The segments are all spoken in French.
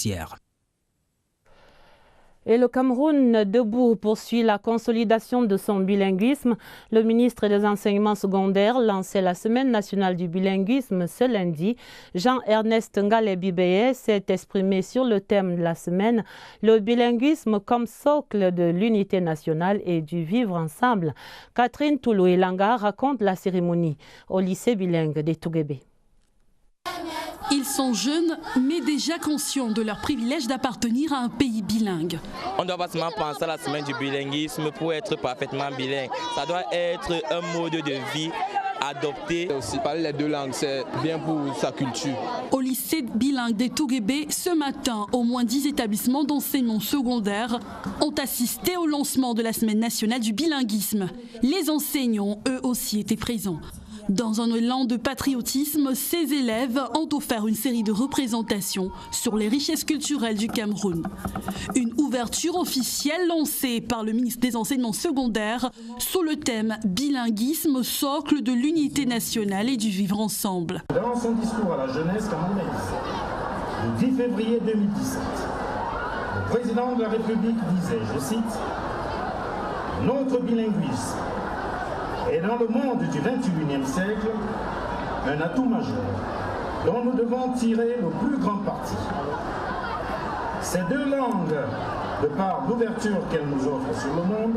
judiciaire. Et le Cameroun debout poursuit la consolidation de son bilinguisme. Le ministre des Enseignements secondaires lançait la Semaine nationale du bilinguisme ce lundi. Jean-Ernest Ngalé-Bibeye s'est exprimé sur le thème de la semaine, le bilinguisme comme socle de l'unité nationale et du vivre ensemble. Catherine Toulou-Elanga raconte la cérémonie au lycée bilingue des Touguébé. Ils sont jeunes, mais déjà conscients de leur privilège d'appartenir à un pays bilingue. On doit pas seulement penser à la semaine du bilinguisme pour être parfaitement bilingue. Ça doit être un mode de vie adopté. Aussi parler les deux langues, c'est bien pour sa culture. Au lycée bilingue des Touguébé, ce matin, au moins 10 établissements d'enseignement secondaire ont assisté au lancement de la Semaine nationale du bilinguisme. Les enseignants, eux aussi, étaient présents. Dans un élan de patriotisme, ces élèves ont offert une série de représentations sur les richesses culturelles du Cameroun. Une ouverture officielle lancée par le ministre des Enseignements secondaires sous le thème « Bilinguisme, socle de l'unité nationale et du vivre ensemble ». Dans son discours à la jeunesse camerounaise, le 10 février 2017, le président de la République disait, je cite, « Notre bilinguisme et dans le monde du 21e siècle, un atout majeur dont nous devons tirer le plus grand parti. Ces deux langues, de par l'ouverture qu'elles nous offrent sur le monde,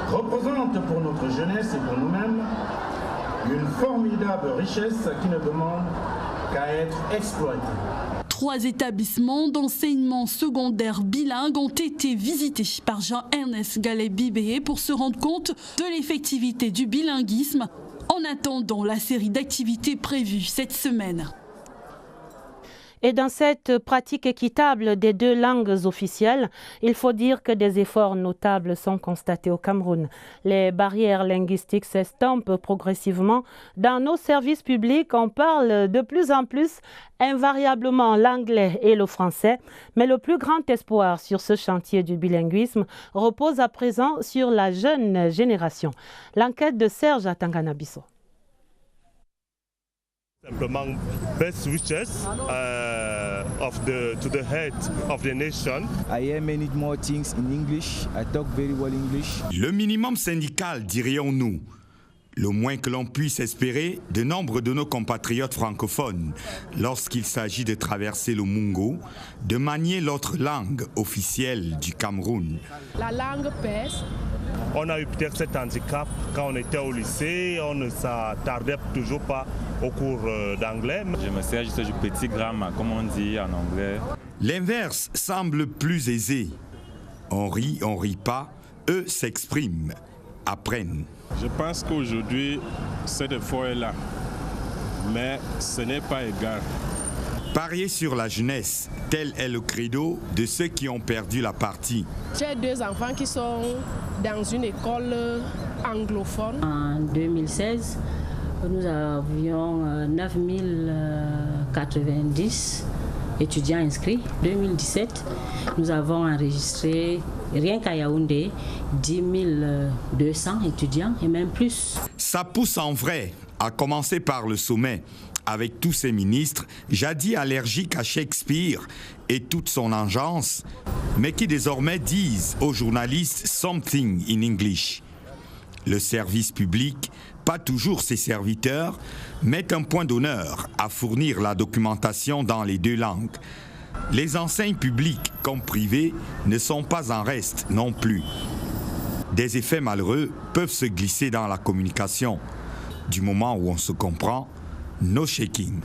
représentent pour notre jeunesse et pour nous-mêmes une formidable richesse qui ne demande qu'à être exploitée. 3 établissements d'enseignement secondaire bilingue ont été visités par Jean-Ernest Ngalé-Bibeye pour se rendre compte de l'effectivité du bilinguisme en attendant la série d'activités prévues cette semaine. Et dans cette pratique équitable des deux langues officielles, il faut dire que des efforts notables sont constatés au Cameroun. Les barrières linguistiques s'estompent progressivement. Dans nos services publics, on parle de plus en plus invariablement l'anglais et le français. Mais le plus grand espoir sur ce chantier du bilinguisme repose à présent sur la jeune génération. L'enquête de Serge Atangana-Bisso. Simplement, best wishes to the head of the nation. I hear many more things in English. I talk very well English. Le minimum syndical, dirions-nous. Le moins que l'on puisse espérer de nombre de nos compatriotes francophones lorsqu'il s'agit de traverser le Mungo, de manier l'autre langue officielle du Cameroun. La langue pèse. On a eu peut-être cet handicap quand on était au lycée, on ne s'attardait toujours pas au cours d'anglais. Je me sers juste du petit gramme, comme on dit en anglais. L'inverse semble plus aisé. On rit pas, eux s'expriment, apprennent. Je pense qu'aujourd'hui, cet effort est là, mais ce n'est pas égal. Parier sur la jeunesse, tel est le credo de ceux qui ont perdu la partie. J'ai 2 enfants qui sont dans une école anglophone. En 2016, nous avions 9090 étudiants inscrits. En 2017, nous avons enregistré, rien qu'à Yaoundé, 10 200 étudiants et même plus. Ça pousse en vrai, à commencer par le sommet, avec tous ces ministres, jadis allergiques à Shakespeare et toute son engeance, mais qui désormais disent aux journalistes « something in English ». Le service public, pas toujours ses serviteurs, met un point d'honneur à fournir la documentation dans les deux langues. Les enseignes publiques comme privées ne sont pas en reste non plus. Des effets malheureux peuvent se glisser dans la communication. Du moment où on se comprend, no shaking.